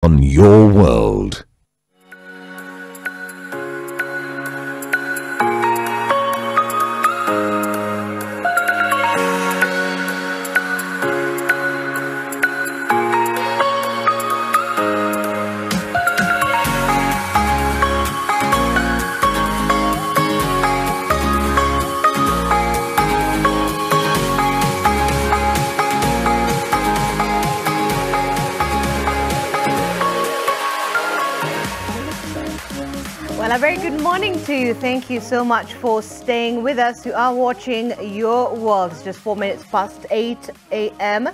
on your world. Well, a very good morning to you. Thank you so much for staying with us. You are watching Your World. It's just 4 minutes past 8 a.m.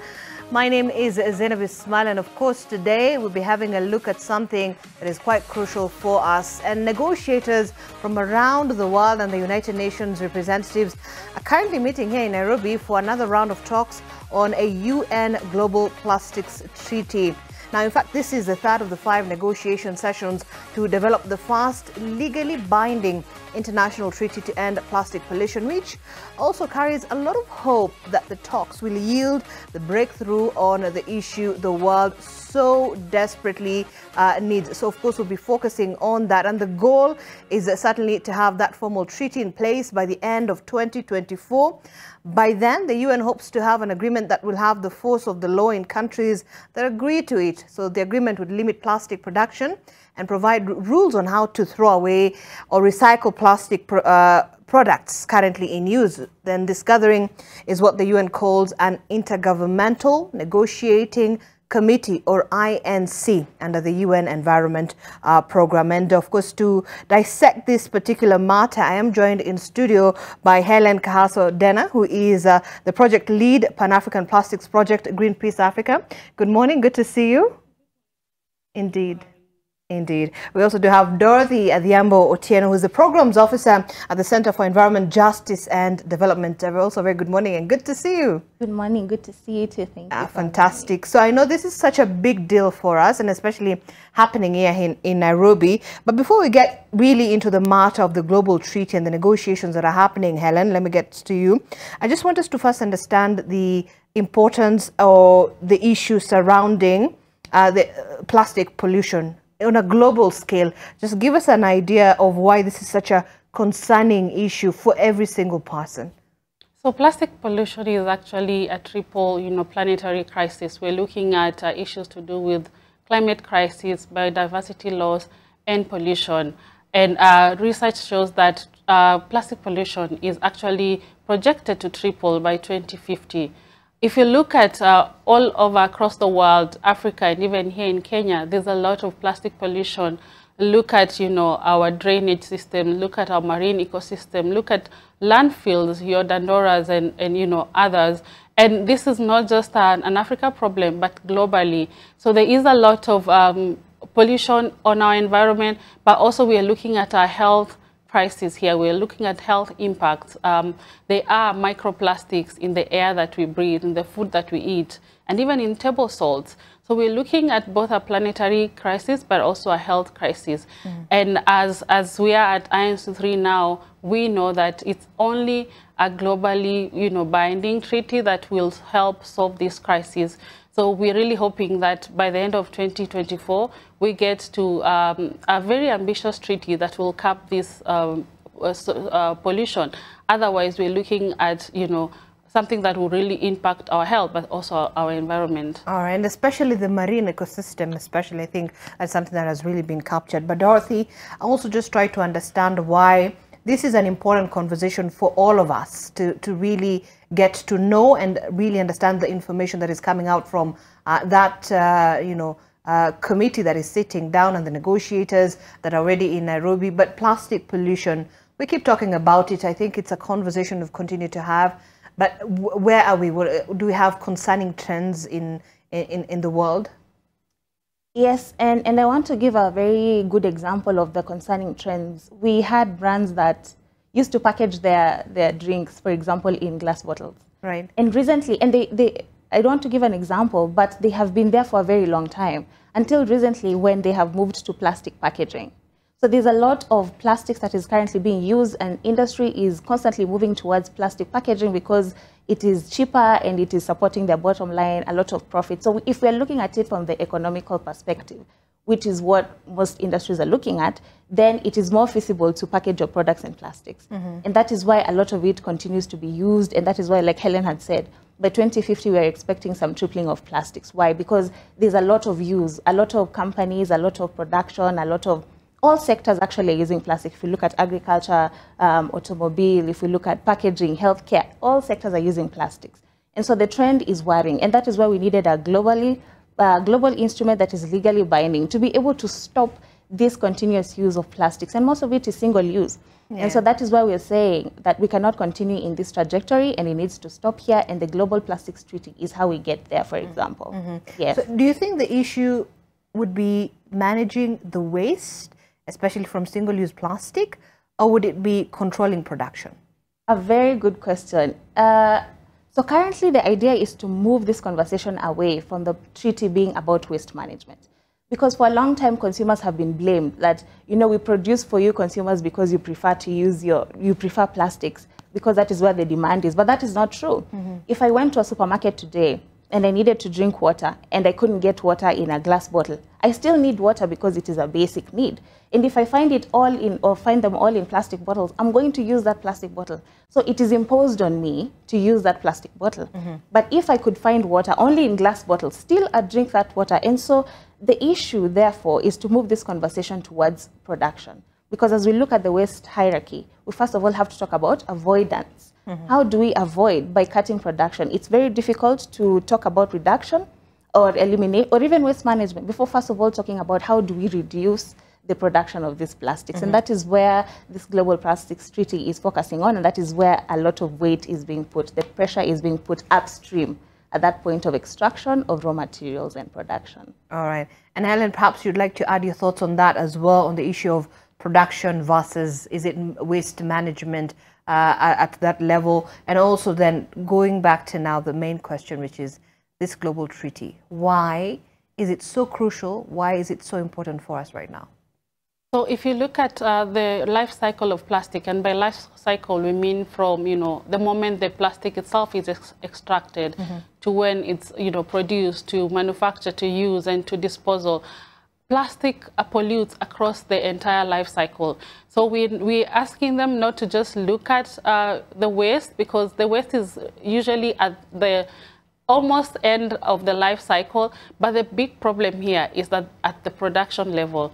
My name is Zainab Ismail, and of course today we'll be having a look at something that is quite crucial for us. And negotiators from around the world and the United Nations representatives are currently meeting here in Nairobi for another round of talks on a UN Global Plastics Treaty. Now, in fact, this is the third of the 5 negotiation sessions to develop the first legally binding international treaty to end plastic pollution, which also carries a lot of hope that the talks will yield the breakthrough on the issue the world so desperately needs. So, of course, we'll be focusing on that. And the goal is certainly to have that formal treaty in place by the end of 2024. By then, the UN hopes to have an agreement that will have the force of the law in countries that agree to it. So the agreement would limit plastic production and provide rules on how to throw away or recycle plastic products currently in use. Then this gathering is what the UN calls an Intergovernmental Negotiating Committee, or INC, under the UN Environment Program. And of course, to dissect this particular matter, I am joined in studio by Helen Kahaso-Dena, who is the project lead, Pan-African Plastics Project, Greenpeace Africa. Good morning. Good to see you. Indeed. Indeed. We also do have Dorothy Adhiambo Otieno, who is the Programs Officer at the Center for Environment, Justice and Development. Also, very good morning and good to see you. Good morning. Good to see you too. Thank you. Fantastic. So I know this is such a big deal for us, and especially happening here in Nairobi. But before we get really into the matter of the global treaty and the negotiations that are happening, Helen, let me get to you. I just want us to first understand the importance or the issue surrounding the plastic pollution on a global scale. Just give us an idea of why this is such a concerning issue for every single person. So plastic pollution is actually a triple, planetary crisis. We're looking at issues to do with climate crisis, biodiversity loss, and pollution. And research shows that plastic pollution is actually projected to triple by 2050. If you look at all over across the world, Africa, and even here in Kenya, there's a lot of plastic pollution. Look at, our drainage system, look at our marine ecosystem, look at landfills, your Dandoras and others. And this is not just an Africa problem, but globally. So there is a lot of pollution on our environment, but also we are looking at our health crisis here. We're looking at health impacts. There are microplastics in the air that we breathe, in the food that we eat, and even in table salts. So we're looking at both a planetary crisis, but also a health crisis. And as we are at INC3 now, we know that it's only a globally, binding treaty that will help solve this crisis. So we're really hoping that by the end of 2024, we get to a very ambitious treaty that will cap this pollution. Otherwise, we're looking at, something that will really impact our health, but also our environment. All right, and especially the marine ecosystem, I think that's something that has really been captured. But Dorothy, I also just try to understand why this is an important conversation for all of us to really get to know and really understand the information that is coming out from that, committee that is sitting down and the negotiators that are already in Nairobi. But plastic pollution, we keep talking about it. I think it's a conversation we've continued to have. But where are we? Do we have concerning trends in the world? Yes, and I want to give a very good example of the concerning trends. We had brands that used to package their drinks, for example, in glass bottles. Right. And recently, and I don't want to give an example, but they have been there for a very long time, until recently when they have moved to plastic packaging. So there's a lot of plastics that is currently being used, and industry is constantly moving towards plastic packaging because it is cheaper and it is supporting their bottom line, a lot of profit. So if we're looking at it from the economical perspective, which is what most industries are looking at, then it is more feasible to package your products in plastics. And that is why a lot of it continues to be used. And that is why, like Helen had said, by 2050, we're expecting some tripling of plastics. Why? Because there's a lot of use, a lot of companies, a lot of production, a lot of, all sectors actually are using plastic. If you look at agriculture, automobile, if we look at packaging, healthcare, all sectors are using plastics. And so the trend is worrying. And that is why we needed a global instrument that is legally binding to be able to stop this continuous use of plastics. And most of it is single use. Yeah. And so that is why we're saying that we cannot continue in this trajectory and it needs to stop here. And the Global Plastics Treaty is how we get there, for example. Yes. So do you think the issue would be managing the waste, especially from single-use plastic, or would it be controlling production? A very good question. So currently the idea is to move this conversation away from the treaty being about waste management. Because for a long time, consumers have been blamed that, you know, we produce for you consumers because you prefer to use you prefer plastics because that is where the demand is. But that is not true. If I went to a supermarket today and I needed to drink water and I couldn't get water in a glass bottle, I still need water because it is a basic need. And if I find it all in, or find them all in plastic bottles, I'm going to use that plastic bottle. So it is imposed on me to use that plastic bottle. But if I could find water only in glass bottles, still I'd drink that water. And so the issue, therefore, is to move this conversation towards production. Because as we look at the waste hierarchy, we first of all have to talk about avoidance. How do we avoid? By cutting production. It's very difficult to talk about reduction or eliminate, or even waste management, before first of all talking about how do we reduce the production of these plastics. And that is where this Global Plastics Treaty is focusing on, and that is where a lot of weight is being put. The pressure is being put upstream at that point of extraction of raw materials and production. All right. And Helen, perhaps you'd like to add your thoughts on that as well, on the issue of production versus is it waste management at that level, and also then going back to now the main question, which is this global treaty. Why is it so crucial? Why is it so important for us right now? So if you look at the life cycle of plastic, and by life cycle we mean from, you know, the moment the plastic itself is extracted to when it's, you know, produced, to manufacture, to use, and to disposal. Plastic pollutes across the entire life cycle. So we're asking them not to just look at the waste, because the waste is usually at the almost end of the life cycle. But the big problem here is that at the production level,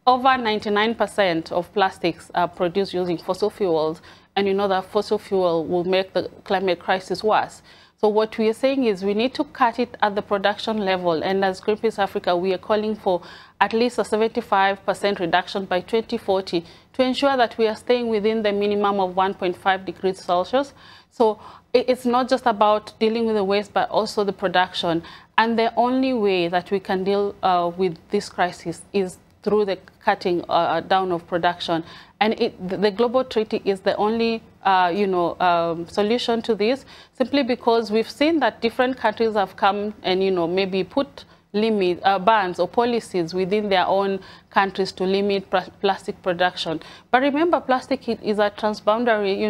over 99% of plastics are produced using fossil fuels, and you know that fossil fuel will make the climate crisis worse. So what we are saying is we need to cut it at the production level, and as Greenpeace Africa, we are calling for at least a 75% reduction by 2040 to ensure that we are staying within the minimum of 1.5 degrees Celsius. So it's not just about dealing with the waste, but also the production. And the only way that we can deal with this crisis is through the cutting down of production. And the global treaty is the only solution to this, simply because we've seen that different countries have come and, you know, maybe put bans or policies within their own countries to limit plastic production. But remember, plastic is a transboundary,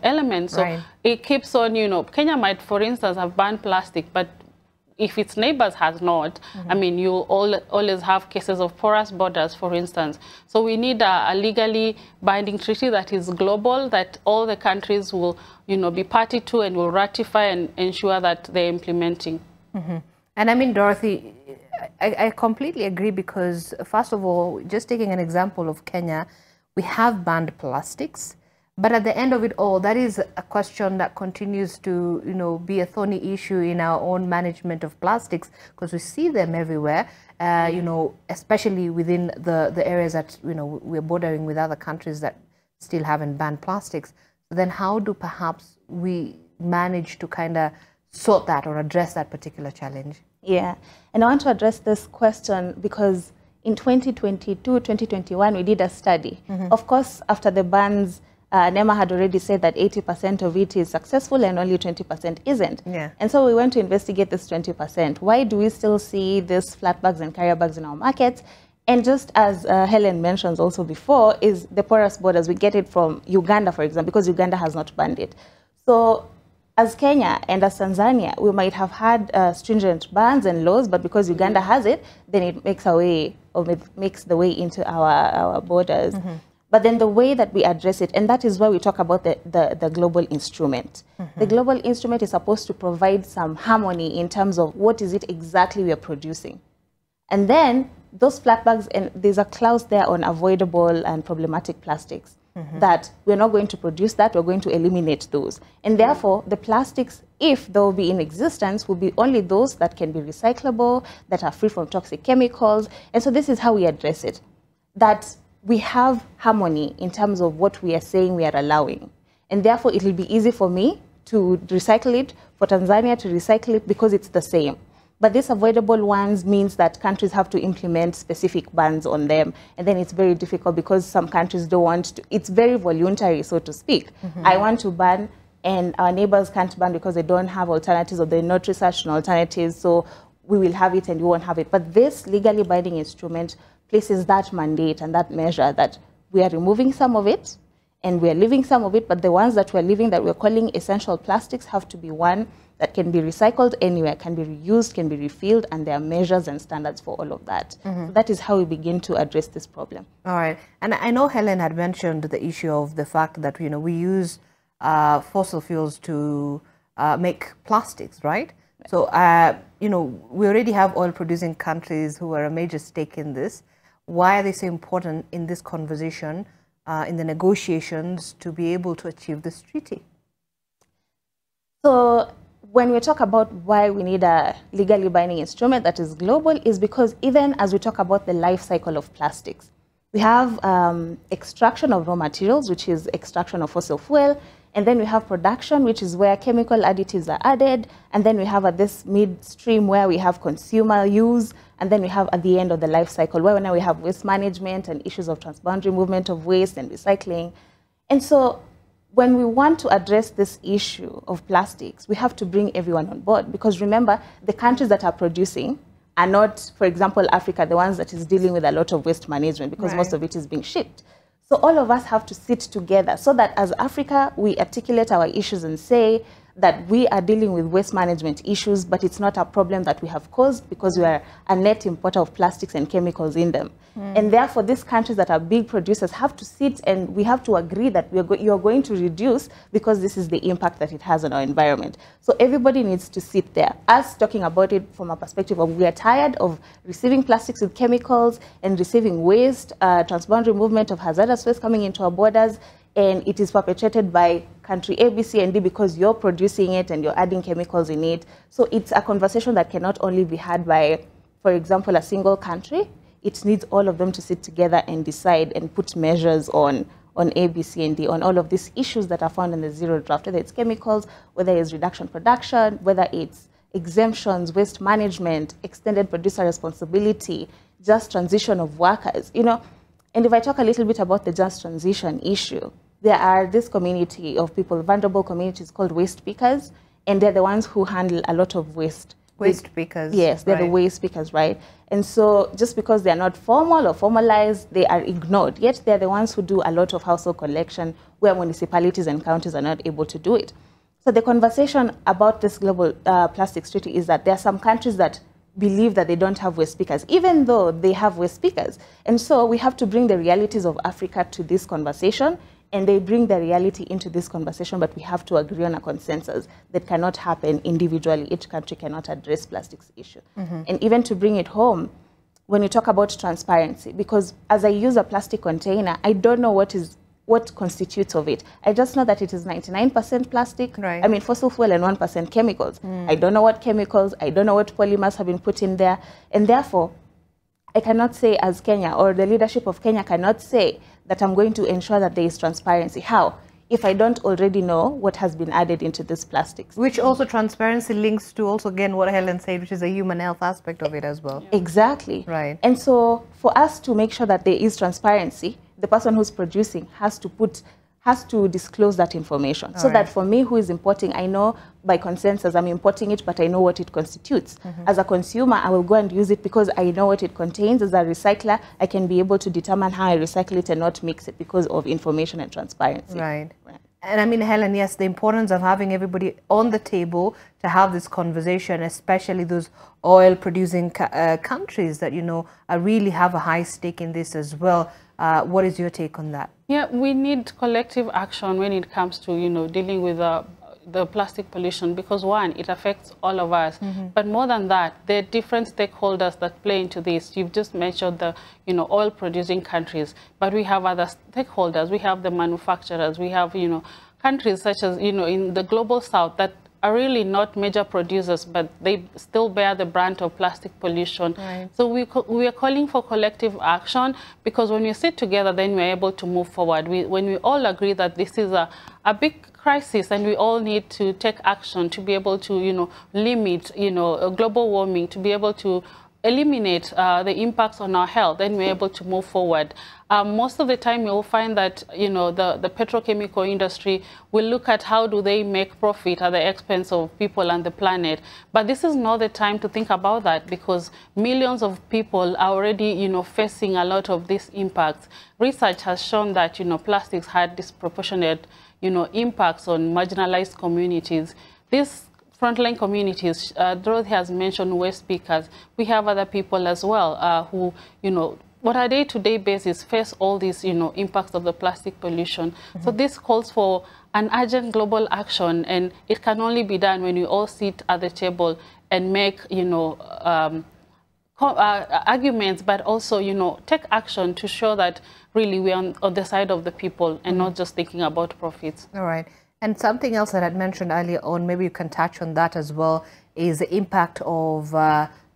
element. So it keeps on, Kenya might, for instance, have banned plastic, but if its neighbors has not, I mean, you always have cases of porous borders, for instance. So we need a legally binding treaty that is global, that all the countries will, be party to and will ratify and ensure that they're implementing. And I mean, Dorothy, I completely agree, because first of all, just taking an example of Kenya, we have banned plastics. But at the end of it all, that is a question that continues to, be a thorny issue in our own management of plastics, because we see them everywhere, especially within the areas that, we're bordering with other countries that still haven't banned plastics. So then how do perhaps we manage to kind of sort that or address that particular challenge? Yeah, and I want to address this question because in 2022, 2021, we did a study. Of course, after the bans, NEMA had already said that 80% of it is successful and only 20% isn't. Yeah. And so we went to investigate this 20%. Why do we still see these flat bags and carrier bags in our markets? And just as Helen mentions also before, is the porous borders. We get it from Uganda, for example, because Uganda has not banned it. So as Kenya and as Tanzania, we might have had stringent bans and laws, but because Uganda has it, then it makes a way, or makes the way into our borders. But then the way that we address it, and that is why we talk about the global instrument. The global instrument is supposed to provide some harmony in terms of what is it exactly we are producing. And then those flat bags, and there's a clause there on avoidable and problematic plastics, that we're not going to produce that, we're going to eliminate those. And therefore, the plastics, if they will be in existence, will be only those that can be recyclable, that are free from toxic chemicals. And so this is how we address it, that we have harmony in terms of what we are saying we are allowing. And therefore, it will be easy for me to recycle it, for Tanzania to recycle it, because it's the same. But these avoidable ones means that countries have to implement specific bans on them. And then it's very difficult because some countries don't want to. It's very voluntary, so to speak. I want to ban, and our neighbors can't ban because they don't have alternatives or they're not researching alternatives. So we will have it and you won't have it. But this legally binding instrument places that mandate and that measure that we are removing some of it and we are leaving some of it, but the ones that we're leaving that we're calling essential plastics have to be one that can be recycled anywhere, can be reused, can be refilled, and there are measures and standards for all of that. So that is how we begin to address this problem. All right. And I know Helen had mentioned the issue of the fact that, you know, we use fossil fuels to make plastics, right? So, you know, we already have oil-producing countries who are a major stake in this. Why are they so important in this conversation, in the negotiations, to be able to achieve this treaty? So when we talk about why we need a legally binding instrument that is global, is because even as we talk about the life cycle of plastics, we have extraction of raw materials, which is extraction of fossil fuel, and then we have production, which is where chemical additives are added, and then we have at this midstream where we have consumer use, and then we have at the end of the life cycle where now we have waste management and issues of transboundary movement of waste and recycling. And so when we want to address this issue of plastics, we have to bring everyone on board, because remember, the countries that are producing are not, for example, Africa, the ones that is dealing with a lot of waste management, because most of it is being shipped. So all of us have to sit together so that as Africa, we articulate our issues and say that we are dealing with waste management issues, but it's not a problem that we have caused because we are a net importer of plastics and chemicals in them. And therefore, these countries that are big producers have to sit and we have to agree that you're going to reduce because this is the impact that it has on our environment. So everybody needs to sit there. Us talking about it from a perspective of we are tired of receiving plastics with chemicals and receiving waste, transboundary movement of hazardous waste coming into our borders, and it is perpetrated by country A, B, C, and D because you're producing it and you're adding chemicals in it. So it's a conversation that cannot only be had by, for example, a single country. It needs all of them to sit together and decide and put measures on A, B, C, and D, on all of these issues that are found in the zero draft, whether it's chemicals, whether it's reduction production, whether it's exemptions, waste management, extended producer responsibility, just transition of workers, you know. And if I talk a little bit about the just transition issue, there are this community of people, vulnerable communities called waste pickers, and they're the ones who handle a lot of waste. Waste pickers. Yes, they're the waste pickers, right? And so just because they're not formal or formalized, they are ignored. Yet they're the ones who do a lot of household collection where municipalities and counties are not able to do it. So the conversation about this global plastics treaty is that there are some countries that believe that they don't have waste pickers, even though they have waste pickers. And so we have to bring the realities of Africa to this conversation, and they bring the reality into this conversation, but we have to agree on a consensus that cannot happen individually. Each country cannot address plastics issue. And even to bring it home, when you talk about transparency, because as I use a plastic container, I don't know what constitutes of it. I just know that it is 99% plastic, I mean fossil fuel, and 1% chemicals. I don't know what chemicals, I don't know what polymers have been put in there, and therefore, I cannot say as Kenya, or the leadership of Kenya cannot say that I'm going to ensure that there is transparency. How? If I don't already know what has been added into this plastics. Which also transparency links to also, again, what Helen said, which is a human health aspect of it as well. Exactly. Right. And so for us to make sure that there is transparency, the person who's producing has to disclose that information. So that for me who is importing, I know by consensus I'm importing it, but I know what it constitutes. As a consumer, I will go and use it because I know what it contains. As a recycler, I can be able to determine how I recycle it and not mix it because of information and transparency. Right. And I mean, Helen, yes, the importance of having everybody on the table to have this conversation, especially those oil-producing countries that, you know, really have a high stake in this as well. What is your take on that? Yeah, we need collective action when it comes to, you know, dealing with the plastic pollution, because one, it affects all of us. But more than that, there are different stakeholders that play into this. You've just mentioned the, you know, oil producing countries, but we have other stakeholders. We have the manufacturers. We have, you know, countries such as, you know, in the global south that are really not major producers, but they still bear the brunt of plastic pollution. Right. So we are calling for collective action, because when we sit together, then we're able to move forward. When we all agree that this is a big crisis and we all need to take action to be able to, you know, limit, you know, global warming, to be able to eliminate the impacts on our health, then we're able to move forward. Most of the time you'll find that, you know, the petrochemical industry will look at how do they make profit at the expense of people and the planet. But this is not the time to think about that, because millions of people are already, you know, facing a lot of these impacts. Research has shown that, you know, plastics had disproportionate, you know, impacts on marginalized communities. These frontline communities, Dorothy has mentioned waste pickers. We have other people as well who, you know, on a day-to-day basis face all these, you know, impacts of the plastic pollution. So this calls for an urgent global action, and it can only be done when we all sit at the table and make, you know, arguments, but also, you know, take action to show that really we're on the side of the people and not just thinking about profits. All right. And something else that I'd mentioned earlier on, maybe you can touch on that as well, is the impact of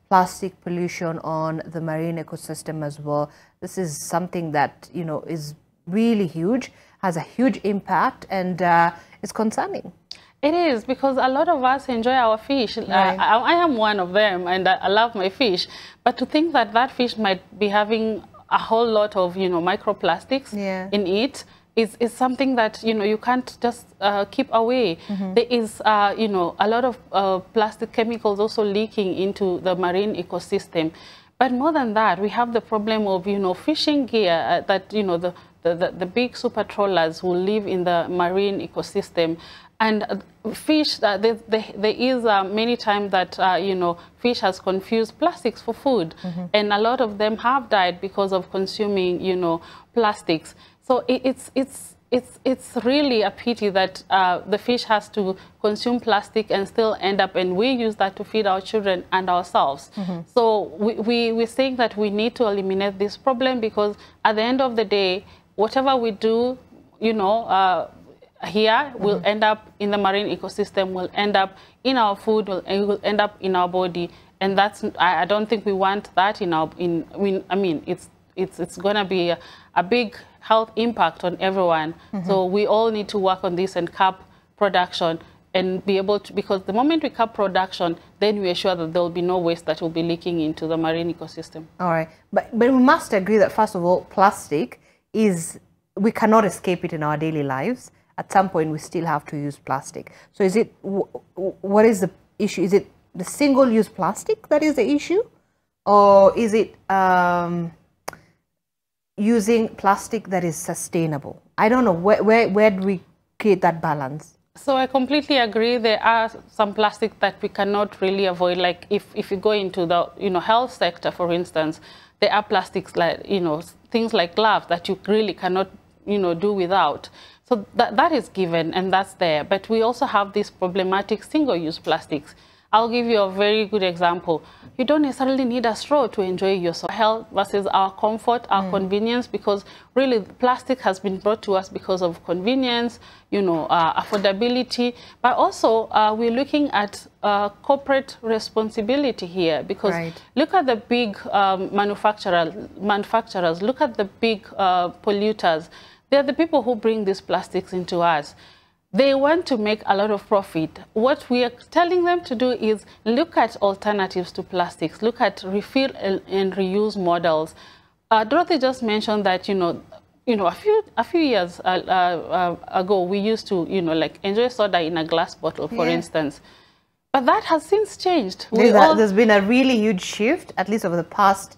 plastic pollution on the marine ecosystem as well. This is something that, you know, is really huge, has a huge impact, and is concerning. It is, because a lot of us enjoy our fish. Right. I am one of them, and I love my fish. But to think that that fish might be having a whole lot of, you know, microplastics in it is something that, you know, you can't just keep away. There is, you know, a lot of plastic chemicals also leaking into the marine ecosystem. But more than that, we have the problem of, you know, fishing gear that, you know, the big super trawlers will live in the marine ecosystem. And fish, there is many times that, you know, fish has confused plastics for food. And a lot of them have died because of consuming, you know, plastics. So it's really a pity that the fish has to consume plastic and still end up, and we use that to feed our children and ourselves. So we're saying that we need to eliminate this problem, because at the end of the day, whatever we do, you know, here will end up in the marine ecosystem, will end up in our food, will end up in our body, and that's, I don't think we want that in our, I mean, it's going to be a big health impact on everyone. So we all need to work on this and cap production and be able to, because the moment we cap production, then we are sure that there will be no waste that will be leaking into the marine ecosystem. All right, but we must agree that, first of all, plastic is, we cannot escape it in our daily lives. At some point, we still have to use plastic. So is it, what is the issue? Is it the single-use plastic that is the issue? Or is it using plastic that is sustainable? I don't know. Where do we create that balance? So I completely agree. There are some plastic that we cannot really avoid. Like if you go into the, you know, health sector, for instance, there are plastics like, you know, things like gloves that you really cannot, you know, do without. So that is given, and that's there. But we also have these problematic single-use plastics. I'll give you a very good example. You don't necessarily need a straw to enjoy your health versus our comfort, our convenience, because really plastic has been brought to us because of convenience, you know, affordability. But also we're looking at corporate responsibility here, because look at the big manufacturers, look at the big polluters. They're the people who bring these plastics into us. They want to make a lot of profit. What we are telling them to do is look at alternatives to plastics, look at refill and reuse models. Dorothy just mentioned that, you know, a few years ago, we used to, you know, like enjoy soda in a glass bottle, for instance. But that has since changed. There's been a really huge shift, at least over the past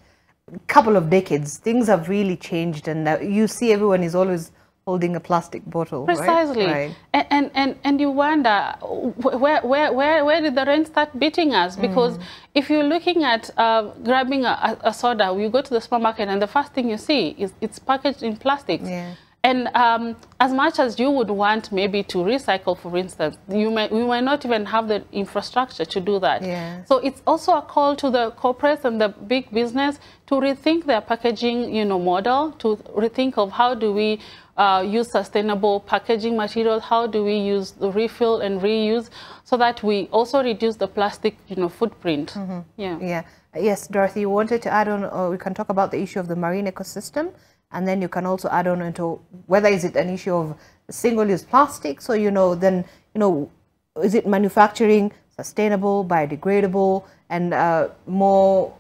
couple of decades. Things have really changed, and you see everyone is always holding a plastic bottle. Precisely. Right? And you wonder, where did the rain start beating us? Because if you're looking at grabbing a soda, you go to the supermarket and the first thing you see is it's packaged in plastics. Yeah. And as much as you would want maybe to recycle, for instance, we might not even have the infrastructure to do that. Yeah. So it's also a call to the corporates and the big business to rethink their packaging, model, to rethink of how do we use sustainable packaging materials, how do we use the refill and reuse, so that we also reduce the plastic, footprint. Yeah. Yes, Dorothy, you wanted to add on, or we can talk about the issue of the marine ecosystem. And then you can also add on into whether is it an issue of single-use plastics, or then is it manufacturing sustainable, biodegradable, and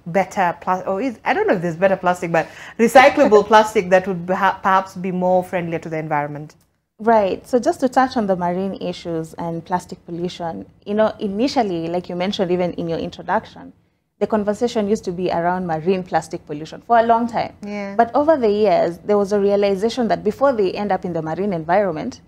better plastic? Or I don't know if there's better plastic, but recyclable plastic that would perhaps be more friendlier to the environment. Right. So just to touch on the marine issues and plastic pollution, initially, like you mentioned even in your introduction, the conversation used to be around marine plastic pollution for a long time. Yeah. But over the years, there was a realization that before they end up in the marine environment,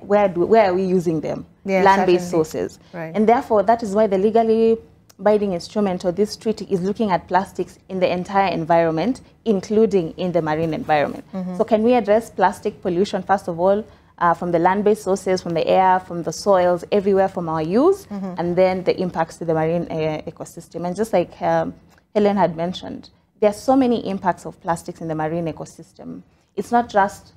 where are we using them? Yeah, land-based sources. Right. And therefore, that is why the legally binding instrument, or this treaty, is looking at plastics in the entire environment, including in the marine environment. So can we address plastic pollution, first of all, from the land-based sources, from the air, from the soils, everywhere from our use, and then the impacts to the marine ecosystem. And just like Helen had mentioned, there are so many impacts of plastics in the marine ecosystem. It's not just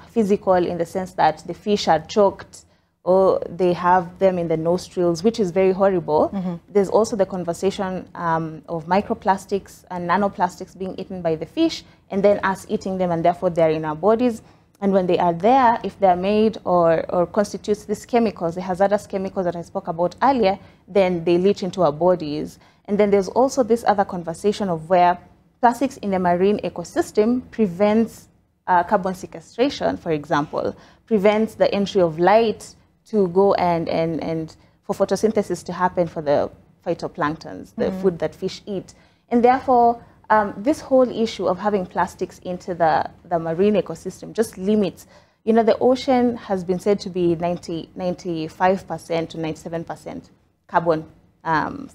physical in the sense that the fish are choked or they have them in the nostrils, which is very horrible. There's also the conversation of microplastics and nanoplastics being eaten by the fish, and then us eating them, and therefore they're in our bodies. And when they are there, if they're made or constitutes these chemicals, the hazardous chemicals that I spoke about earlier, then they leach into our bodies. And then there's also this other conversation of where plastics in the marine ecosystem prevents carbon sequestration, for example, prevents the entry of light to go and for photosynthesis to happen for the phytoplanktons, the food that fish eat. And therefore, this whole issue of having plastics into the marine ecosystem just limits. The ocean has been said to be 95% to 97% carbon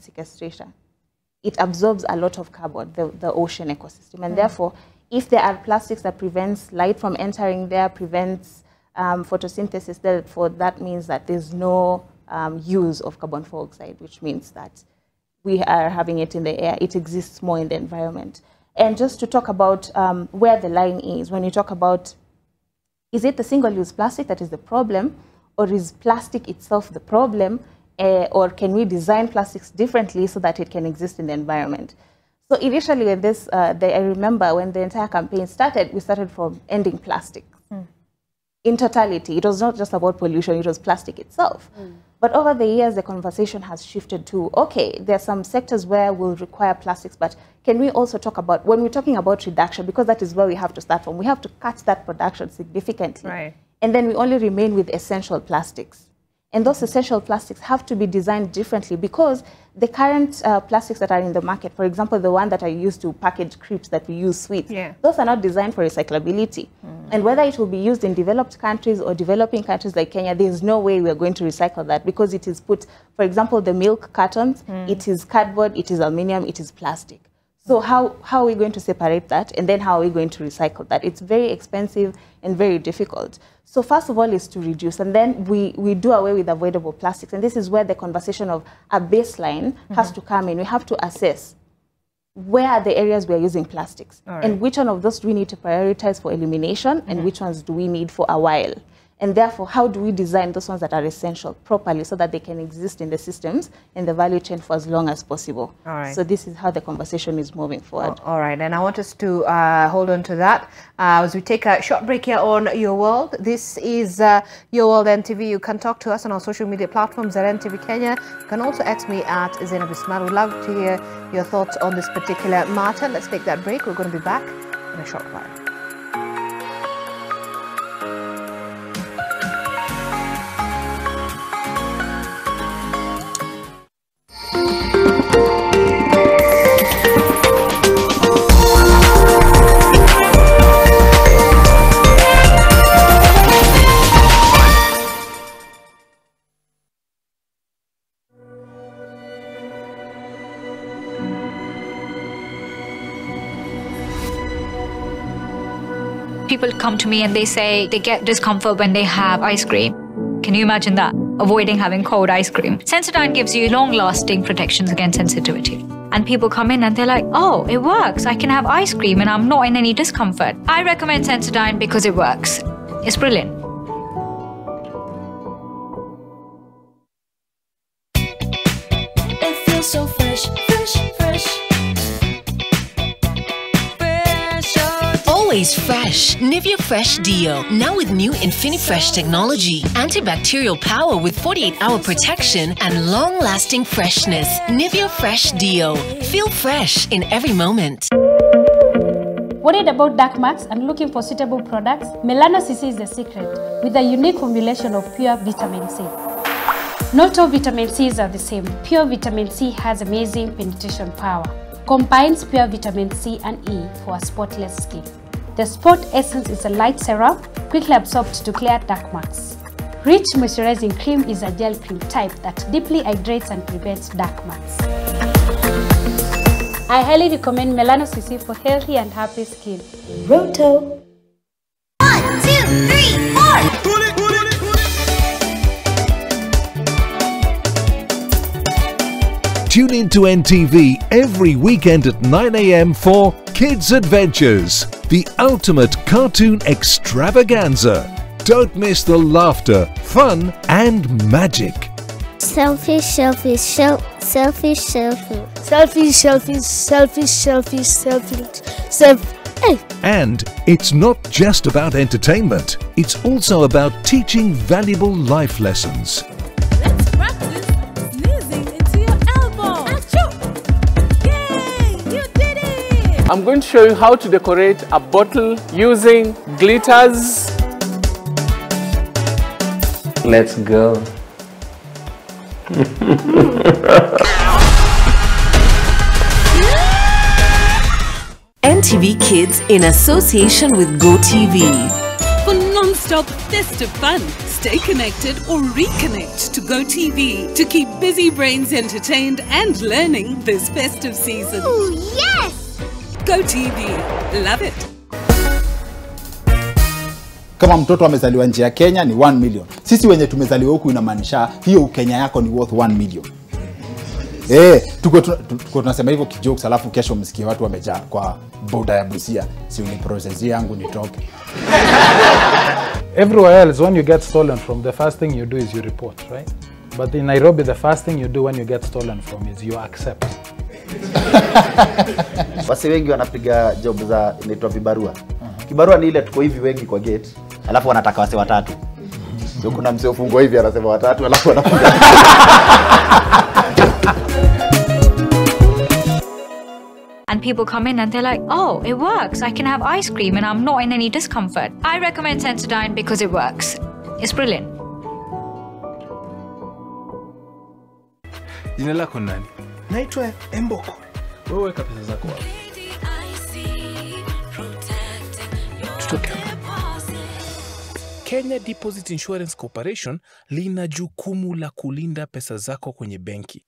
sequestration. It absorbs a lot of carbon, the ocean ecosystem. And therefore, if there are plastics that prevents light from entering there, prevents photosynthesis, therefore that means that there's no use of carbon dioxide, which means that we are having it in the air. It exists more in the environment. And just to talk about where the line is, when you talk about, is it the single-use plastic that is the problem, or is plastic itself the problem, or can we design plastics differently so that it can exist in the environment? So initially with this, I remember when the entire campaign started, we started from ending plastic. In totality, it was not just about pollution, it was plastic itself. But over the years, the conversation has shifted to, okay, there are some sectors where we'll require plastics, but can we also talk about, when we're talking about reduction, because that is where we have to start from, we have to cut that production significantly. Right. And then we only remain with essential plastics. And those essential plastics have to be designed differently, because the current plastics that are in the market, for example, the one that are used to package crepes that we use sweets, those are not designed for recyclability. And whether it will be used in developed countries or developing countries like Kenya, there's no way we're going to recycle that, because it is put, for example, the milk cartons, it is cardboard, it is aluminum, it is plastic. So how are we going to separate that? And then how are we going to recycle that? It's very expensive and very difficult. So first of all is to reduce, and then we do away with avoidable plastics. And this is where the conversation of a baseline has to come in. We have to assess where are the areas we are using plastics, and which one of those do we need to prioritize for elimination, and which ones do we need for a while. And therefore, how do we design those ones that are essential properly so that they can exist in the systems and the value chain for as long as possible? So this is how the conversation is moving forward. All right, and I want us to hold on to that as we take a short break here on Your World. This is Your World NTV. You can talk to us on our social media platforms at NTV Kenya. You can also X me at Zainab Ismail. We'd love to hear your thoughts on this particular matter. Let's take that break. We're going to be back in a short while. People come to me and they say they get discomfort when they have ice cream. Can you imagine that? Avoiding having cold ice cream. Sensodyne gives you long-lasting protections against sensitivity. And people come in and they're like, oh, it works. I can have ice cream and I'm not in any discomfort. I recommend Sensodyne because it works. It's brilliant. It feels so fresh, fresh, fresh. Always fresh. Nivea Fresh Deo. Now with new InfiniFresh technology. Antibacterial power with 48-hour protection and long-lasting freshness. Nivea Fresh Deo. Feel fresh in every moment. Worried about dark marks and looking for suitable products? Melano-CC is the secret with a unique formulation of pure vitamin C. Not all vitamin Cs are the same. Pure vitamin C has amazing penetration power. Combines pure vitamin C and E for a spotless skin. The Spot Essence is a light serum, quickly absorbed to clear dark marks. Rich moisturizing cream is a gel cream type that deeply hydrates and prevents dark marks. I highly recommend Melano-CC for healthy and happy skin. Roto. 1, 2, 3, 4. Tune in to NTV every weekend at 9 a.m. for Kids Adventures, the ultimate cartoon extravaganza. Don't miss the laughter, fun and magic. Selfish, selfish, selfish, selfish. Selfish, selfish, selfish, selfish, selfish, hey. And it's not just about entertainment, it's also about teaching valuable life lessons. Let's practice sneezing into your elbow. Achoo! Yay! You did it! I'm going to show you how to decorate a bottle using glitters. Let's go. NTV Kids in association with GoTV. For non-stop festive fun, stay connected or reconnect to GoTV to keep busy brains entertained and learning this festive season. Ooh, yes! GoTV, love it. Kama mtoto amezaliwa nje ya Kenya ni 1 million. Sisi wenye tumezaliwa huku inamaanisha hiyo Kenya yako ni worth 1 million. Tuko tunasema hivyo kijokes, alafu kesho msikie watu wamejaa kwa border ya Busia. Si uni process yangu nitoke. Everywhere else, when you get stolen from, the first thing you do is you report, right? But in Nairobi, the first thing you do when you get stolen from is you accept. Wasi wengi wanapiga job za inaitwa vibarua. Kibarua ni ile tuko hivi wengi kwa gate, alafu wanataka wase watatu. So kuna msee ufungwa hivi anasema watatu, alafu anafunga. And people come in and they're like, oh, it works. I can have ice cream and I'm not in any discomfort. I recommend Sensodyne because it works. It's brilliant. Jina lako nani? Naitwa Emboko. Wewe weka pesa zako wapi? Tutoke hapa. Kenya Deposit Insurance Corporation lina jukumu la kulinda pesa zako kwenye benki.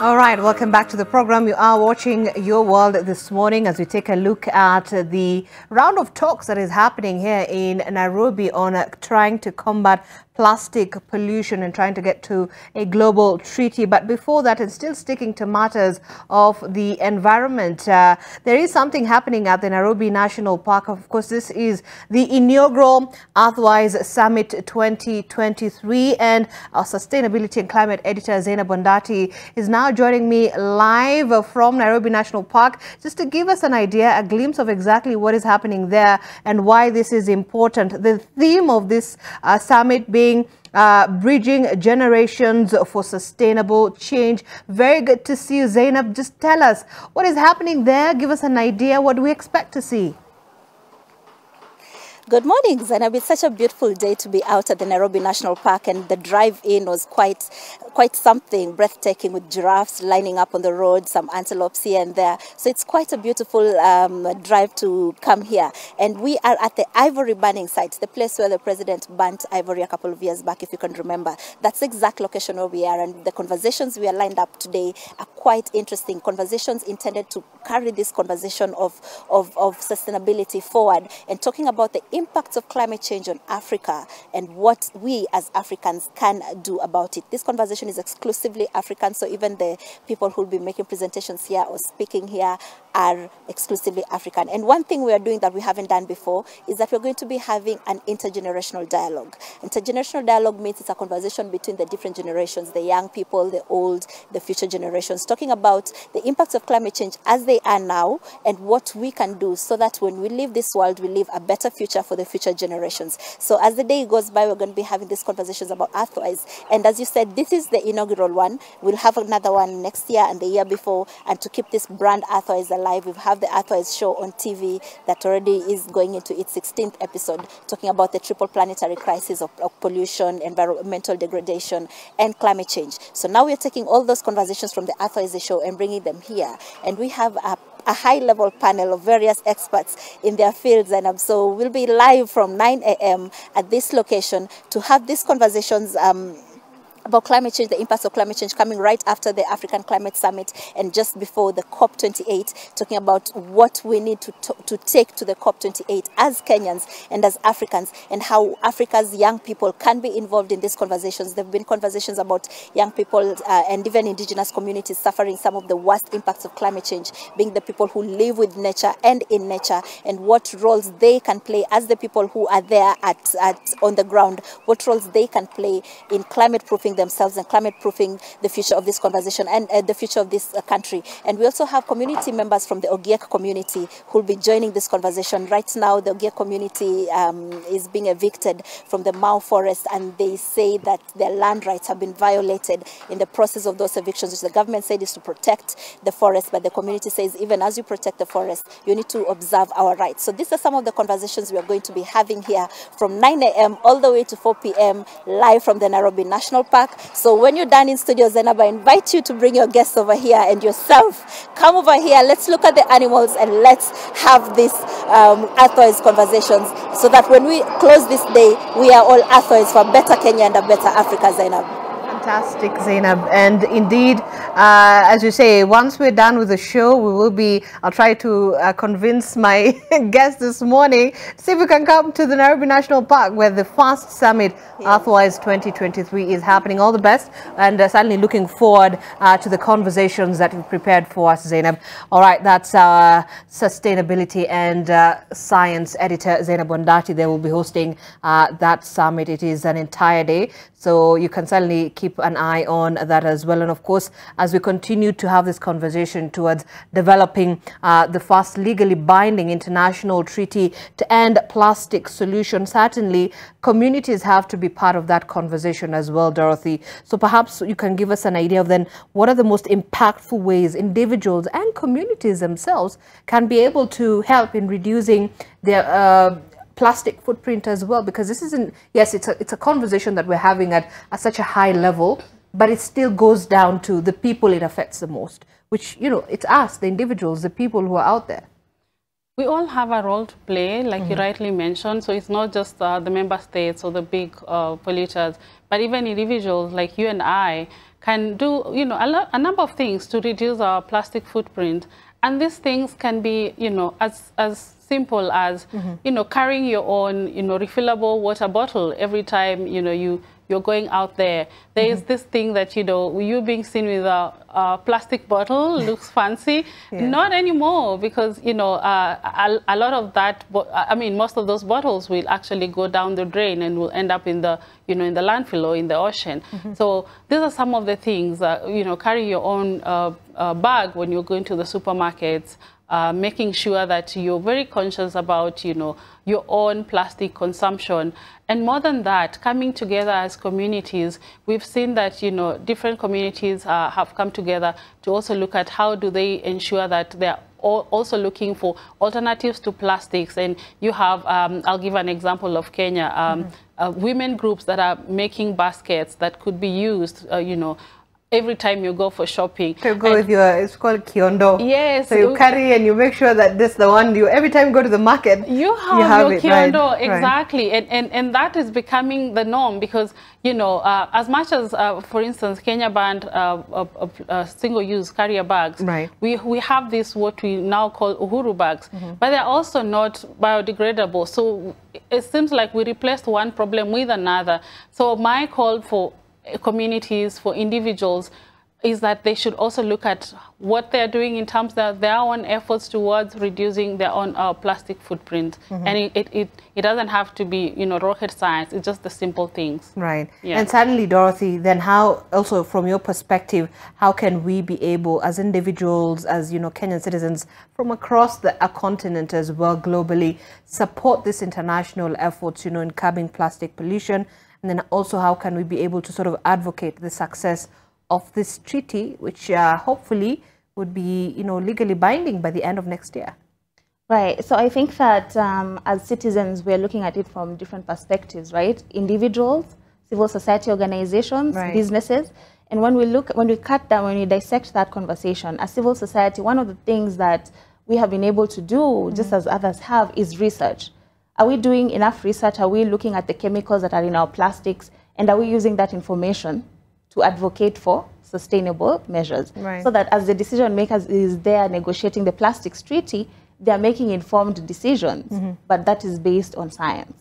All right, welcome back to the program. You are watching Your World this morning as we take a look at the round of talks that is happening here in Nairobi on trying to combat plastic pollution and trying to get to a global treaty. But before that, and still sticking to matters of the environment, there is something happening at the Nairobi National Park. Of course, this is the inaugural Earthwise Summit 2023, and our sustainability and climate editor Zainab Bondati is now joining me live from Nairobi National Park just to give us an idea, a glimpse of exactly what is happening there and why this is important. The theme of this summit being bridging generations for sustainable change. Very good to see you, Zainab. Just tell us what is happening there. Give us an idea. What do we expect to see? Good morning, Zainab. It's such a beautiful day to be out at the Nairobi National Park, and the drive-in was quite something, breathtaking, with giraffes lining up on the road, some antelopes here and there. So it's quite a beautiful drive to come here. And we are at the ivory burning site, the place where the president burnt ivory a couple of years back, if you can remember. That's the exact location where we are, and the conversations we are lined up today are quite interesting. Conversations intended to carry this conversation of sustainability forward, and talking about the impacts of climate change on Africa and what we as Africans can do about it. This conversation is exclusively African, so even the people who will be making presentations here or speaking here are exclusively African. And one thing we are doing that we haven't done before is that we're going to be having an intergenerational dialogue. Intergenerational dialogue means it's a conversation between the different generations, the young people, the old, the future generations, talking about the impacts of climate change as they are now and what we can do so that when we leave this world, we leave a better future for the future generations. So as the day goes by, we're going to be having these conversations about Earthwise. And as you said, this is the inaugural one. We'll have another one next year and the year before. And to keep this brand Earthwise alive, we have the Earthwise show on TV that already is going into its 16th episode, talking about the triple planetary crisis of pollution, environmental degradation, and climate change. So now we're taking all those conversations from the Earthwise show and bringing them here. And we have a high-level panel of various experts in their fields, and so we'll be live from 9 a.m. at this location to have these conversations about climate change, the impacts of climate change, coming right after the African Climate Summit and just before the COP28, talking about what we need to take to the COP28 as Kenyans and as Africans, and how Africa's young people can be involved in these conversations. There have been conversations about young people and even indigenous communities suffering some of the worst impacts of climate change, being the people who live with nature and in nature, and what roles they can play as the people who are there on the ground, what roles they can play in climate proofing themselves and climate proofing the future of this conversation and the future of this country. And we also have community members from the Ogiek community who will be joining this conversation. Right now, the Ogiek community is being evicted from the Mau forest, and they say that their land rights have been violated in the process of those evictions, which the government said is to protect the forest, but the community says even as you protect the forest, you need to observe our rights. So these are some of the conversations we are going to be having here from 9 a.m. all the way to 4 p.m. live from the Nairobi National Park. So when you're done in studio, Zainab, I invite you to bring your guests over here and yourself. Come over here, let's look at the animals and let's have these Earthwise conversations so that when we close this day, we are all Earthwise for a better Kenya and a better Africa, Zainab. Fantastic, Zainab. And indeed, as you say, once we're done with the show, we will be, I'll try to convince my guests this morning, see if we can come to the Nairobi National Park where the first summit, Earthwise 2023, is happening. All the best, and certainly looking forward to the conversations that you've prepared for us, Zainab. All right, that's our sustainability and science editor, Zainab Wandati. They will be hosting that summit. It is an entire day, so you can certainly keep an eye on that as well. And of course, as we continue to have this conversation towards developing the first legally binding international treaty to end plastic solution, certainly communities have to be part of that conversation as well, Dorothy. So perhaps you can give us an idea of then what are the most impactful ways individuals and communities themselves can be able to help in reducing their plastic footprint as well, because this isn't, yes, it's a conversation that we're having at such a high level, but it still goes down to the people it affects the most, which, you know, it's us, the individuals, the people who are out there. We all have a role to play, like you rightly mentioned. So it's not just the member states or the big polluters, but even individuals like you and I can do, you know, a number of things to reduce our plastic footprint. And these things can be, you know, as simple as, you know, carrying your own, you know, refillable water bottle every time, you know, you're going out there. There is this thing that, you know, you being seen with a plastic bottle looks fancy. Not anymore, because, you know, a lot of that, I mean, most of those bottles will actually go down the drain and will end up in the, you know, in the landfill or in the ocean. So these are some of the things, you know, carry your own bag when you're going to the supermarkets. Making sure that you're very conscious about, you know, your own plastic consumption. And more than that, coming together as communities, we've seen that, you know, different communities have come together to also look at how do they ensure that they're also looking for alternatives to plastics. And you have, I'll give an example of Kenya, women groups that are making baskets that could be used, you know, every time you go for shopping. To go with your, it's called kiondo. Yes. So you carry and you make sure that this the one you, every time you go to the market, you have your it, kiondo, right? Exactly. Right. And that is becoming the norm because, you know, as much as, for instance, Kenya banned single-use carrier bags, right. we have this, what we now call uhuru bags, but they're also not biodegradable. So it seems like we replaced one problem with another. So my call for communities, for individuals, is that they should also look at what they're doing in terms of their own efforts towards reducing their own plastic footprint. And it doesn't have to be, you know, rocket science. It's just the simple things. Right. Yeah. And suddenly, Dorothy, then how, also from your perspective, how can we be able, as individuals, as, you know, Kenyan citizens from across the continent as well, globally, support this international efforts, you know, in curbing plastic pollution? And then also, how can we be able to sort of advocate the success of this treaty, which hopefully would be, you know, legally binding by the end of next year? Right. So I think that as citizens, we're looking at it from different perspectives, right? Individuals, civil society organizations, right. businesses. And when we dissect that conversation, as civil society, one of the things that we have been able to do, just as others have, is research. Are we doing enough research? Are we looking at the chemicals that are in our plastics? And are we using that information to advocate for sustainable measures? Right. So that as the decision makers is there negotiating the plastics treaty, they are making informed decisions, but that is based on science.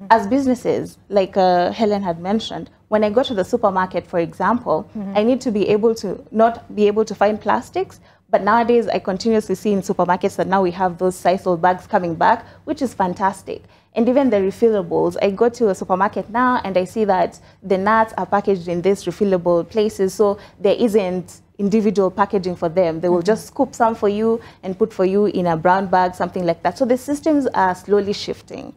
As businesses, like Helen had mentioned, when I go to the supermarket, for example, I need to be able to not be able to find plastics, but nowadays I continuously see in supermarkets that now we have those sisal bags coming back, which is fantastic. And even the refillables, I go to a supermarket now and I see that the nuts are packaged in these refillable places, so there isn't individual packaging for them. They will just scoop some for you and put for you in a brown bag, something like that. So the systems are slowly shifting.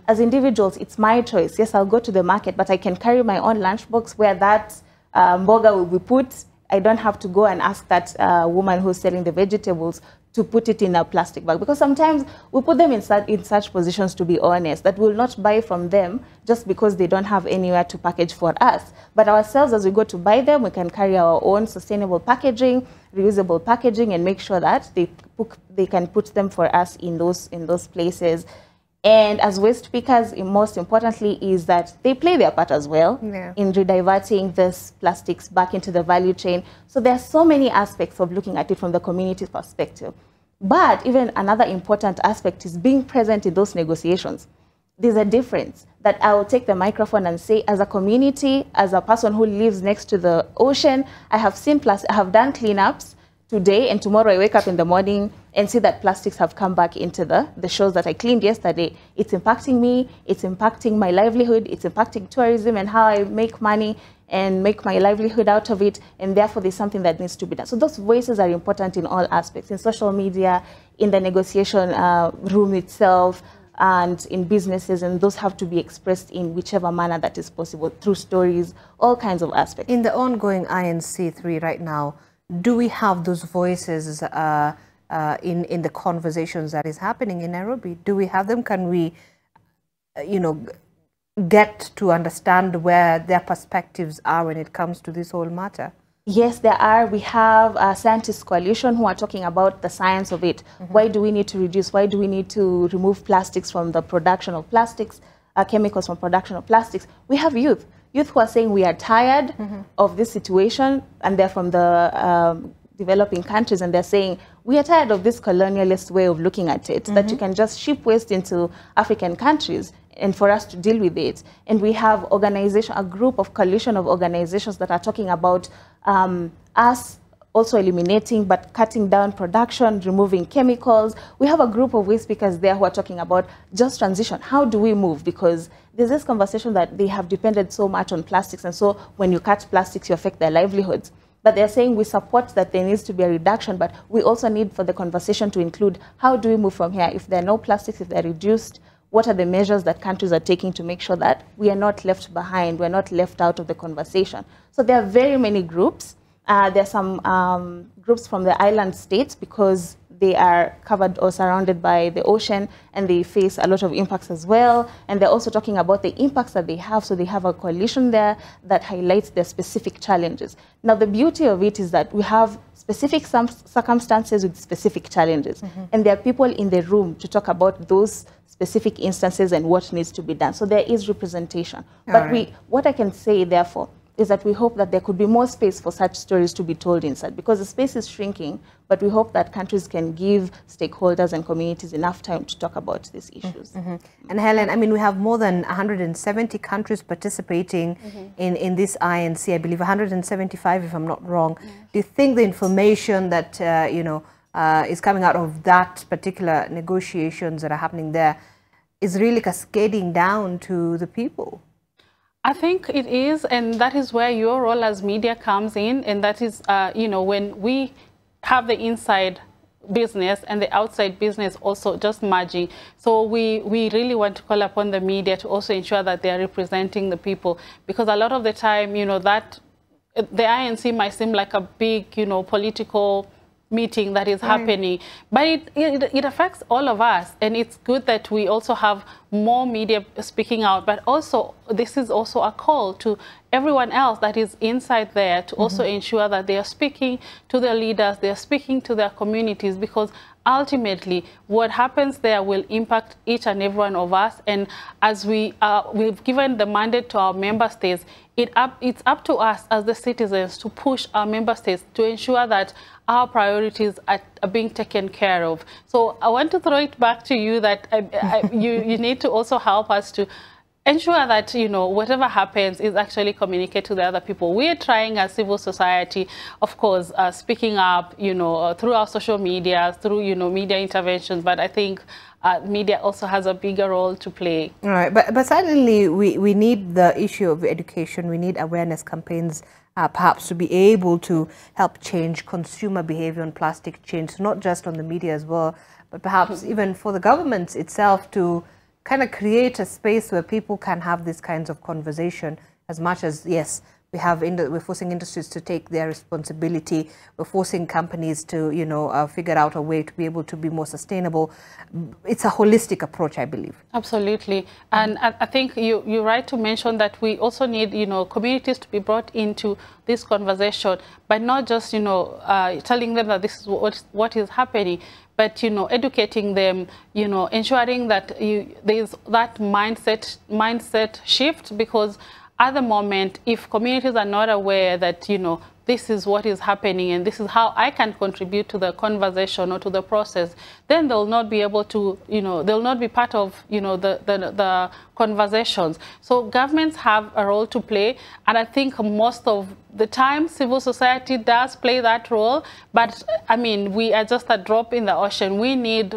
As individuals, it's my choice. Yes, I'll go to the market, but I can carry my own lunchbox where that mboga will be put. I don't have to go and ask that woman who's selling the vegetables to put it in a plastic bag. Because sometimes we put them in such positions, to be honest, that we'll not buy from them just because they don't have anywhere to package for us. But ourselves, as we go to buy them, we can carry our own sustainable packaging, reusable packaging, and make sure that they can put them for us in those places. And as waste pickers, most importantly, is that they play their part as well in rediverting this plastics back into the value chain. So there are so many aspects of looking at it from the community perspective. But even another important aspect is being present in those negotiations. There's a difference that I will take the microphone and say, as a community, as a person who lives next to the ocean, I have seen I have done cleanups today, and tomorrow I wake up in the morning and see that plastics have come back into the shores that I cleaned yesterday. It's impacting me, it's impacting my livelihood, it's impacting tourism and how I make money and make my livelihood out of it, and therefore there's something that needs to be done. So those voices are important in all aspects, in social media, in the negotiation room itself, and in businesses, and those have to be expressed in whichever manner that is possible, through stories, all kinds of aspects. In the ongoing INC3 right now, do we have those voices in the conversations that is happening in Nairobi? Do we have them? Can we, you know, get to understand where their perspectives are when it comes to this whole matter? Yes, there are. We have a scientist coalition who are talking about the science of it. Why do we need to reduce? Why do we need to remove plastics from the production of plastics, chemicals from production of plastics? We have youth who are saying we are tired of this situation, and they're from the developing countries, and they're saying we are tired of this colonialist way of looking at it, that you can just ship waste into African countries and for us to deal with it. And we have a group of coalition of organizations that are talking about us also eliminating but cutting down production, removing chemicals. We have a group of waste speakers there who are talking about just transition. How do we move? Because there's this conversation that they have depended so much on plastics, and so when you cut plastics, you affect their livelihoods. But they're saying we support that there needs to be a reduction, but we also need for the conversation to include how do we move from here? If there are no plastics, if they're reduced, what are the measures that countries are taking to make sure that we are not left behind, we're not left out of the conversation? So there are very many groups. There are some groups from the island states, because they are covered or surrounded by the ocean, and they face a lot of impacts as well. And they're also talking about the impacts that they have. So they have a coalition there that highlights their specific challenges. Now, the beauty of it is that we have specific circumstances with specific challenges. And there are people in the room to talk about those specific instances and what needs to be done. So there is representation. But what I can say, therefore, is that we hope that there could be more space for such stories to be told inside, because the space is shrinking, but we hope that countries can give stakeholders and communities enough time to talk about these issues. And Helen, I mean, we have more than 170 countries participating in this INC, I believe 175 if I'm not wrong. Do you think the information that, is coming out of that particular negotiations that are happening there is really cascading down to the people? I think it is, and that is where your role as media comes in, and that is, when we have the inside business and the outside business also just merging. So we really want to call upon the media to also ensure that they are representing the people, because a lot of the time, that the INC might seem like a big, political meeting that is happening, but it affects all of us, and it's good that we also have more media speaking out. But also, this is also a call to everyone else that is inside there to also ensure that they are speaking to their leaders, they are speaking to their communities, because ultimately what happens there will impact each and every one of us. And as we've given the mandate to our member states, it's up to us as the citizens to push our member states to ensure that our priorities are being taken care of. So I want to throw it back to you that you need to also help us to ensure that, whatever happens is actually communicated to the other people. We are trying as civil society, of course, speaking up, through our social media, through, media interventions, but I think media also has a bigger role to play. All right, but certainly we need the issue of education. We need awareness campaigns, perhaps to be able to help change consumer behavior on plastic change, not just on the media as well, but perhaps even for the government itself to kind of create a space where people can have these kinds of conversation, as much as, yes, we're forcing industries to take their responsibility. We're forcing companies to, figure out a way to be able to be more sustainable. It's a holistic approach, I believe. Absolutely. And I think you're right to mention that we also need, communities to be brought into this conversation, but not just, telling them that this is what is happening, but, educating them, ensuring that there's that mindset shift, because at the moment, if communities are not aware that, this is what is happening and this is how I can contribute to the conversation or to the process, then they'll not be able to, they'll not be part of, the conversations. So governments have a role to play, and I think most of the time civil society does play that role, but I mean, we are just a drop in the ocean. We need,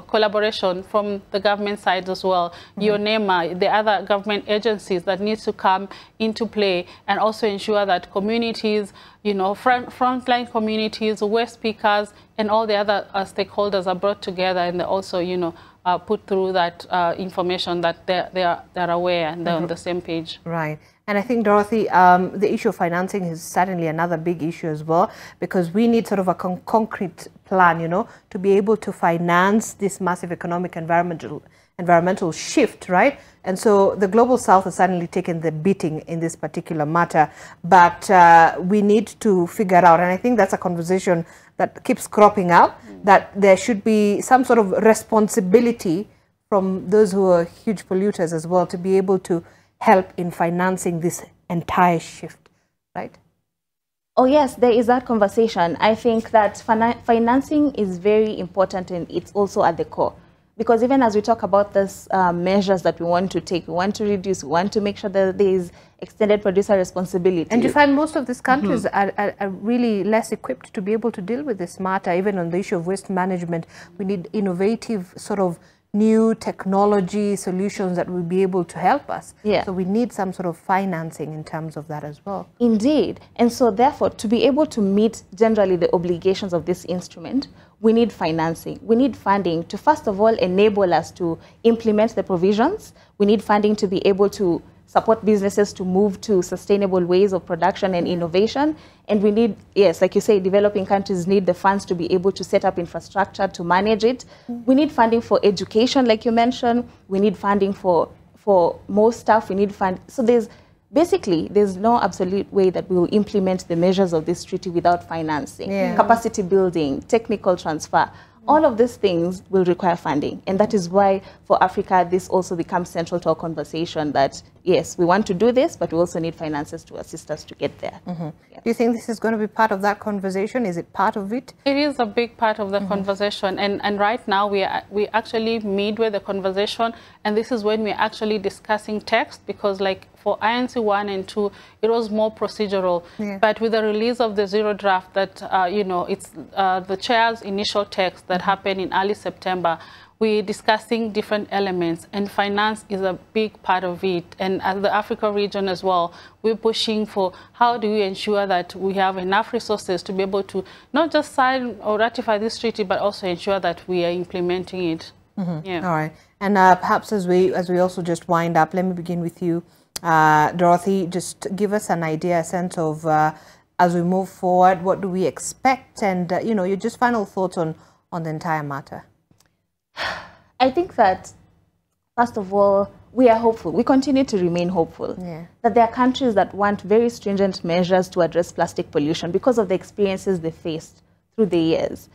collaboration from the government side as well. Your NEMA, the other government agencies that needs to come into play, and also ensure that communities, frontline communities, waste speakers, and all the other stakeholders are brought together, and they also, put through that information that they're aware and they're on the same page. Right. And I think, Dorothy, the issue of financing is certainly another big issue as well, because we need sort of a concrete plan, to be able to finance this massive economic environmental shift, right? And so the Global South has certainly taken the beating in this particular matter, but we need to figure out, and I think that's a conversation that keeps cropping up, that there should be some sort of responsibility from those who are huge polluters as well, to be able to help in financing this entire shift, right? Oh yes, there is that conversation. I think that financing is very important, and it's also at the core. Because even as we talk about these measures that we want to take, we want to reduce, we want to make sure that there is extended producer responsibility. And you find most of these countries are really less equipped to be able to deal with this matter. Even on the issue of waste management, we need innovative sort of new technology solutions that will be able to help us. Yeah. So we need some sort of financing in terms of that as well. Indeed. And so therefore, to be able to meet generally the obligations of this instrument, we need financing. We need funding to, first of all, enable us to implement the provisions. We need funding to be able to support businesses to move to sustainable ways of production and innovation. And we need, yes, like you say, developing countries need the funds to be able to set up infrastructure to manage it. We need funding for education, like you mentioned. We need funding for more stuff. We need so there's no absolute way that we will implement the measures of this treaty without financing, capacity building, technical transfer. All of these things will require funding. And that is why for Africa, this also becomes central to our conversation that, yes, we want to do this, but we also need finances to assist us to get there. Do you think this is going to be part of that conversation? Is it part of it? It is a big part of the conversation. And right now, we actually midway the conversation. And this is when we're actually discussing text, because like for INC 1 and 2, it was more procedural. But with the release of the zero draft that, it's the chair's initial text that happened in early September, we're discussing different elements, and finance is a big part of it. And as the Africa region as well, we're pushing for how do we ensure that we have enough resources to be able to not just sign or ratify this treaty, but also ensure that we are implementing it. All right. And perhaps as we also just wind up, let me begin with you, Dorothy. Just give us an idea, a sense of as we move forward, what do we expect, and your just final thoughts on the entire matter. I think that, first of all, we are hopeful. We continue to remain hopeful that there are countries that want very stringent measures to address plastic pollution because of the experiences they faced through the years.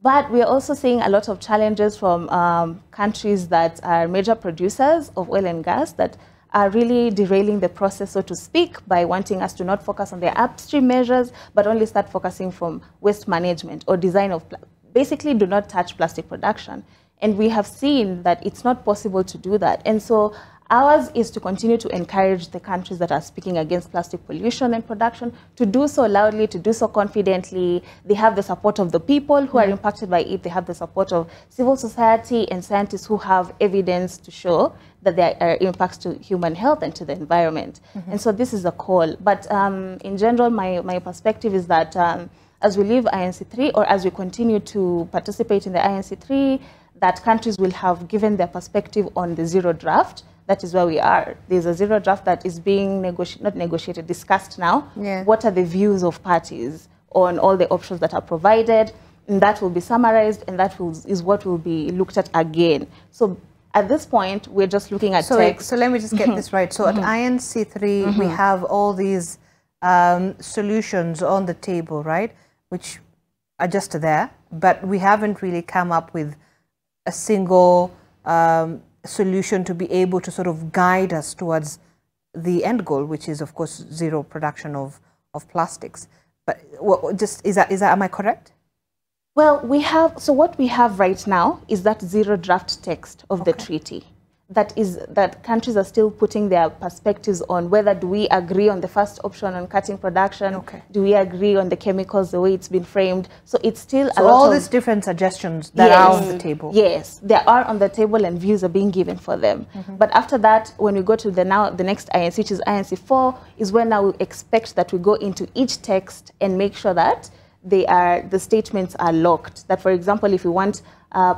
But we are also seeing a lot of challenges from countries that are major producers of oil and gas that are really derailing the process, so to speak, by wanting us to not focus on their upstream measures, but only start focusing from waste management or design of, basically do not touch plastic production. And we have seen that it's not possible to do that. And so ours is to continue to encourage the countries that are speaking against plastic pollution and production to do so loudly, to do so confidently. They have the support of the people who are impacted by it. They have the support of civil society and scientists who have evidence to show that there are impacts to human health and to the environment. And so this is a call. But in general, my perspective is that as we leave INC3, or as we continue to participate in the INC3, that countries will have given their perspective on the zero draft. That is where we are. There's a zero draft that is being discussed now. What are the views of parties on all the options that are provided? And that will be summarized, and that is what will be looked at again. So at this point, we're just looking at text. So let me just get this right. So at INC3, we have all these solutions on the table, right? Which are just there, but we haven't really come up with a single solution to be able to sort of guide us towards the end goal, which is, of course, zero production of plastics. But am I correct? Well, what we have right now is that zero draft text of the treaty. That countries are still putting their perspectives on whether do we agree on the first option on cutting production, do we agree on the chemicals, the way it's been framed. So it's still a lot all these different suggestions that are on the table. Yes, they are on the table and views are being given for them. But after that, when we go to the next INC, which is INC4, is when now we expect that we go into each text and make sure that the statements are locked. That, for example, if you want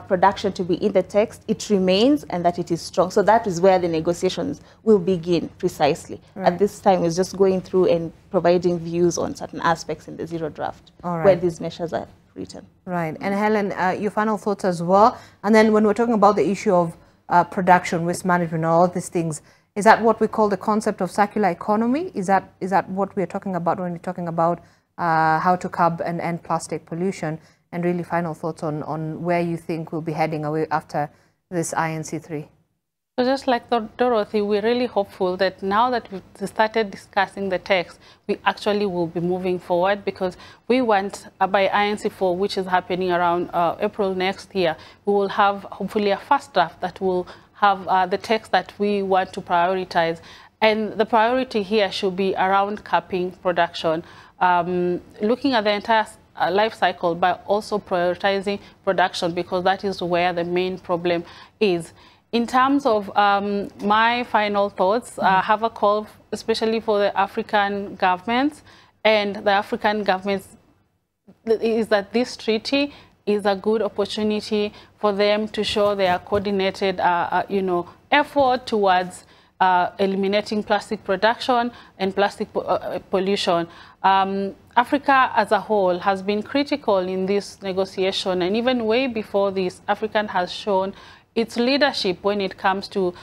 production to be in the text, it remains, and that it is strong. So that is where the negotiations will begin precisely. At this time, it's just going through and providing views on certain aspects in the zero draft, where these measures are written. Right. And Helen, your final thoughts as well. And then when we're talking about the issue of production, waste management, all these things, is that what we call the concept of circular economy? Is that what we're talking about when we're talking about how to curb and end plastic pollution? And really final thoughts on where you think we'll be heading away after this INC3. So just like Dorothy, we're really hopeful that now that we've started discussing the text, we actually will be moving forward, because we want by INC4, which is happening around April next year, we will have hopefully a first draft that will have the text that we want to prioritize. And the priority here should be around capping production, looking at the entire life cycle, but also prioritizing production, because that is where the main problem is. In terms of my final thoughts, I have a call especially for the African governments, and the African governments is that this treaty is a good opportunity for them to show their coordinated effort towards eliminating plastic production and plastic pollution. Africa as a whole has been critical in this negotiation, and even way before this, Africa has shown its leadership when it comes to,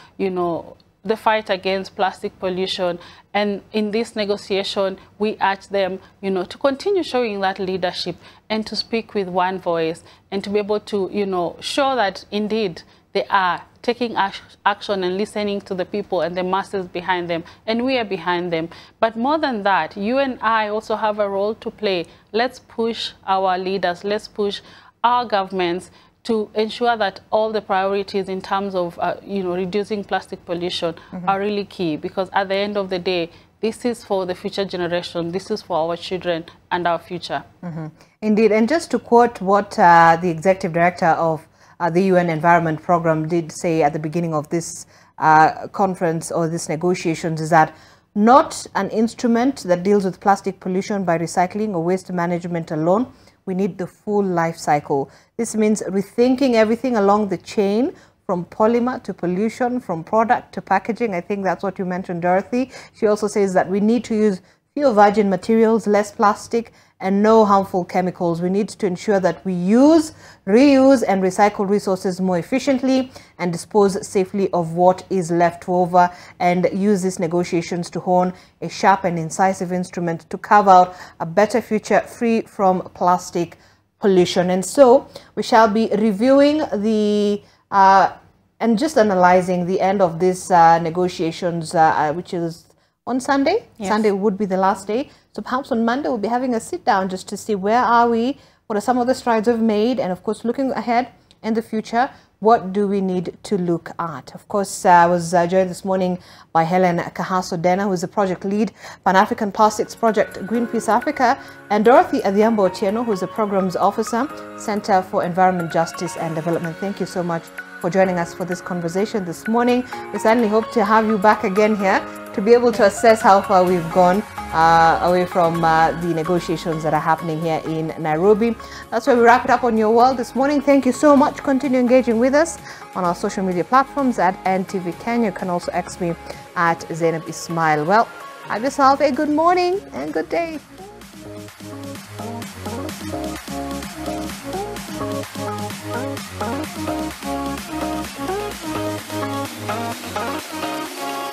the fight against plastic pollution. And in this negotiation, we urge them, to continue showing that leadership and to speak with one voice and to be able to, show that indeed they are taking action and listening to the people and the masses behind them, and we are behind them. But more than that, you and I also have a role to play. Let's push our leaders, let's push our governments to ensure that all the priorities in terms of reducing plastic pollution are really key, because at the end of the day, this is for the future generation, this is for our children and our future. Indeed, and just to quote what the Executive Director of the UN Environment Programme did say at the beginning of this conference or this negotiations, is that not an instrument that deals with plastic pollution by recycling or waste management alone. We need the full life cycle. This means rethinking everything along the chain, from polymer to pollution, from product to packaging. I think that's what you mentioned, Dorothy. She also says that we need to use fewer virgin materials, less plastic, and no harmful chemicals. We need to ensure that we use, reuse, and recycle resources more efficiently and dispose safely of what is left over, and use these negotiations to hone a sharp and incisive instrument to carve out a better future free from plastic pollution. And so we shall be reviewing the and just analyzing the end of this negotiations, which is on Sunday. Yes. Sunday would be the last day. So perhaps on Monday we'll be having a sit down just to see where are we, what are some of the strides we've made, and of course looking ahead in the future, what do we need to look at? Of course, I was joined this morning by Helen Kahaso-Dena, who is the project lead, Pan-African Plastics Project, Greenpeace Africa, and Dorothy Adhiambo Otieno, who is the programs officer, Center for Environment, Justice and Development. Thank you so much for joining us for this conversation this morning. We certainly hope to have you back again here to be able to assess how far we've gone away from the negotiations that are happening here in Nairobi. That's where we wrap it up on Your World this morning. Thank you so much. Continue engaging with us on our social media platforms at NTV Kenya. You can also X me at Zainab Ismail. Well, have yourself a good morning and good day. Thank you.